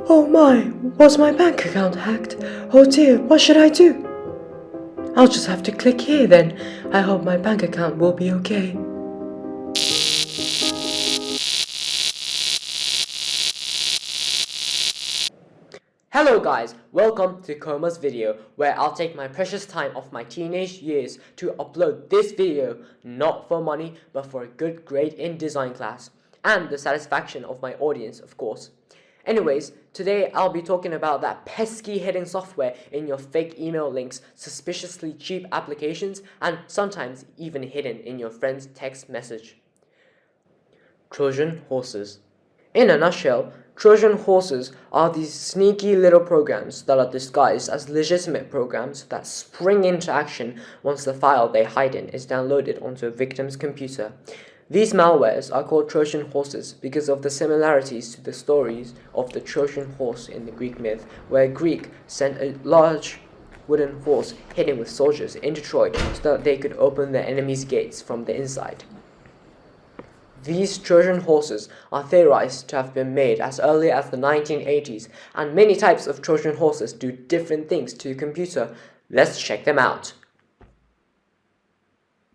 Oh my, was my bank account hacked? Oh dear, what should I do? I'll just have to click here then. I hope my bank account will be okay. Hello guys, welcome to Koma's video, where I'll take my precious time of my teenage years to upload this video, not for money, but for a good grade in design class, and the satisfaction of my audience, of course. Anyways, today I'll be talking about that pesky hidden software in your fake email links, suspiciously cheap applications, and sometimes even hidden in your friend's text message. Trojan horses. In a nutshell, Trojan horses are these sneaky little programs that are disguised as legitimate programs that spring into action once the file they hide in is downloaded onto a victim's computer. These malwares are called Trojan horses because of the similarities to the stories of the Trojan horse in the Greek myth, where Greek sent a large wooden horse hidden with soldiers into Troy so that they could open the enemy's gates from the inside. These Trojan horses are theorized to have been made as early as the 1980s, and many types of Trojan horses do different things to your computer. Let's check them out.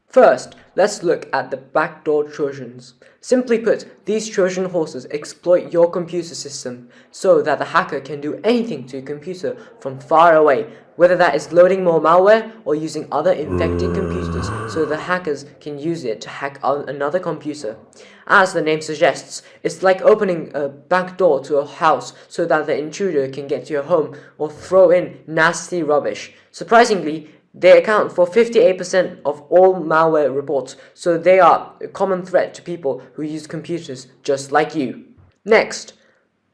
First, let's look at the backdoor Trojans. Simply put, these Trojan horses exploit your computer system so that the hacker can do anything to your computer from far away, whether that is loading more malware or using other infected computers so the hackers can use it to hack another computer. As the name suggests, it's like opening a back door to a house so that the intruder can get to your home or throw in nasty rubbish. Surprisingly, they account for 58% of all malware reports, so they are a common threat to people who use computers just like you. Next,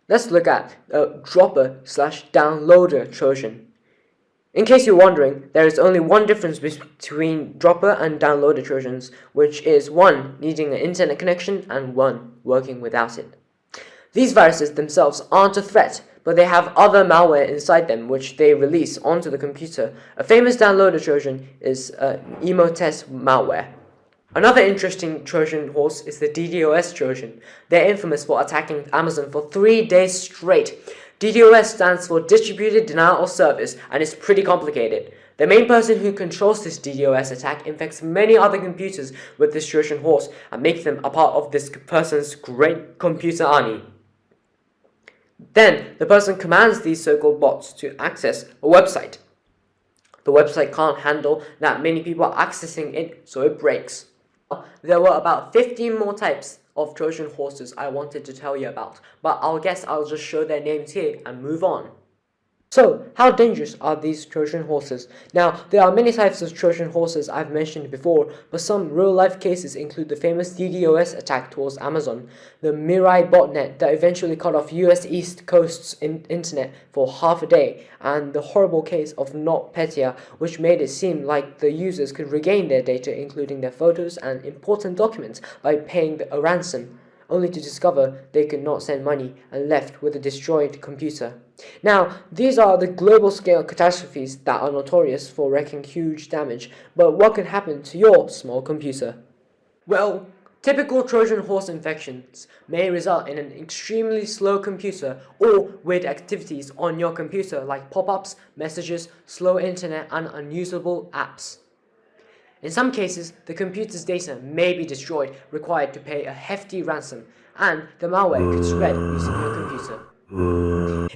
let's look at a dropper/downloader Trojan. In case you're wondering, there is only one difference between dropper and downloader Trojans, which is one needing an internet connection and one working without it. These viruses themselves aren't a threat, but they have other malware inside them which they release onto the computer. A famous downloader Trojan is Emotes malware. Another interesting Trojan horse is the DDoS Trojan. They're infamous for attacking Amazon for 3 days straight. DDoS stands for Distributed Denial of Service, and it's pretty complicated. The main person who controls this DDoS attack infects many other computers with this Trojan horse and makes them a part of this person's great computer army. Then, the person commands these so-called bots to access a website. The website can't handle that many people are accessing it, so it breaks. There were about 15 more types of Trojan horses I wanted to tell you about, but I'll just show their names here and move on. So, how dangerous are these Trojan horses? Now, there are many types of Trojan horses I've mentioned before, but some real-life cases include the famous DDoS attack towards Amazon, the Mirai botnet that eventually cut off US East Coast's internet for half a day, and the horrible case of NotPetya, which made it seem like the users could regain their data, including their photos and important documents, by paying a ransom, only to discover they could not send money and left with a destroyed computer. Now, these are the global scale catastrophes that are notorious for wreaking huge damage, but what could happen to your small computer? Well, typical Trojan horse infections may result in an extremely slow computer or weird activities on your computer like pop-ups, messages, slow internet, and unusable apps. In some cases, the computer's data may be destroyed, required to pay a hefty ransom, and the malware could spread using your computer.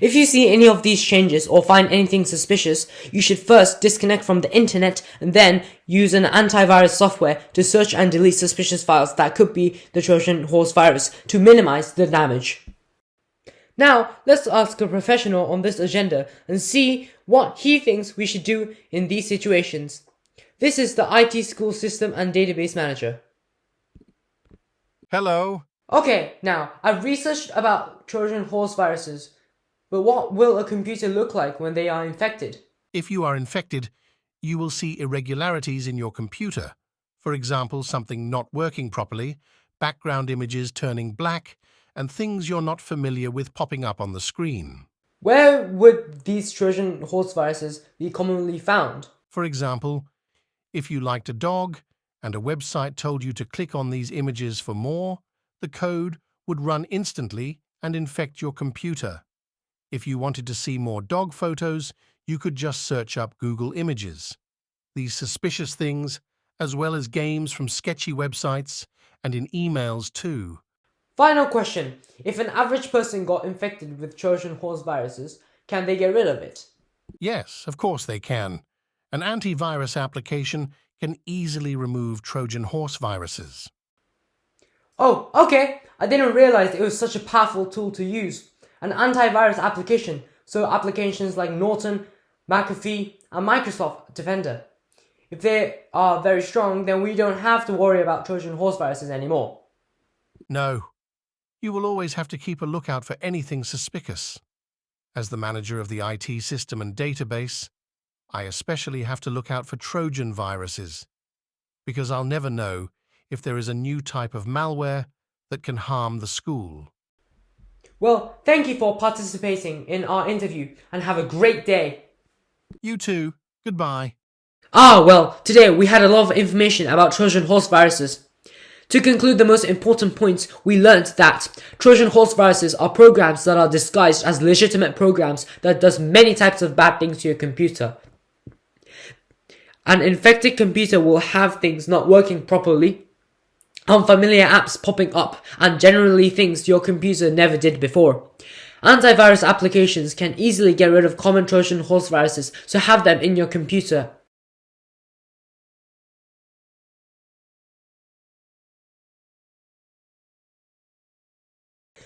If you see any of these changes or find anything suspicious, you should first disconnect from the internet and then use an antivirus software to search and delete suspicious files that could be the Trojan horse virus to minimize the damage. Now, let's ask a professional on this agenda and see what he thinks we should do in these situations. This is the IT School System and Database Manager. Hello. Okay, now, I've researched about Trojan horse viruses, but what will a computer look like when they are infected? If you are infected, you will see irregularities in your computer. For example, something not working properly, background images turning black, and things you're not familiar with popping up on the screen. Where would these Trojan horse viruses be commonly found? For example, if you liked a dog and a website told you to click on these images for more, the code would run instantly and infect your computer. If you wanted to see more dog photos, you could just search up Google Images. These suspicious things, as well as games from sketchy websites and in emails too. Final question. If an average person got infected with Trojan Horse viruses, can they get rid of it? Yes, of course they can. An antivirus application can easily remove Trojan Horse viruses. Oh, okay. I didn't realize it was such a powerful tool to use. An antivirus application, so applications like Norton, McAfee, and Microsoft Defender. If they are very strong, then we don't have to worry about Trojan Horse viruses anymore. No, you will always have to keep a lookout for anything suspicious. As the manager of the IT system and database, I especially have to look out for Trojan viruses, because I'll never know if there is a new type of malware that can harm the school. Well, thank you for participating in our interview and have a great day. You too. Goodbye. Well, today we had a lot of information about Trojan Horse viruses. To conclude the most important points, we learnt that Trojan Horse viruses are programs that are disguised as legitimate programs that does many types of bad things to your computer. An infected computer will have things not working properly, unfamiliar apps popping up, and generally things your computer never did before. Antivirus applications can easily get rid of common Trojan Horse viruses, so have them in your computer.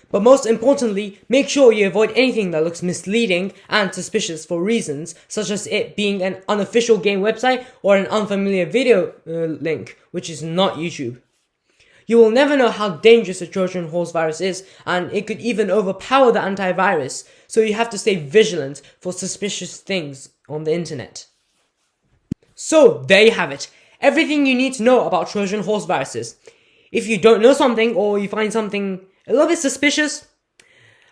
But most importantly, make sure you avoid anything that looks misleading and suspicious for reasons such as it being an unofficial game website or an unfamiliar video link, which is not YouTube. You will never know how dangerous a Trojan Horse virus is, and it could even overpower the antivirus, so you have to stay vigilant for suspicious things on the internet. So, there you have it. Everything you need to know about Trojan Horse viruses. If you don't know something or you find something a little bit suspicious,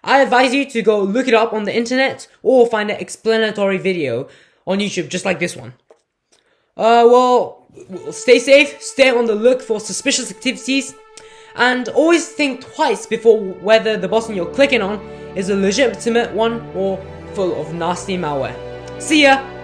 I advise you to go look it up on the internet or find an explanatory video on YouTube just like this one. Stay safe, stay on the look for suspicious activities, and always think twice before whether the button you're clicking on is a legitimate one or full of nasty malware. See ya!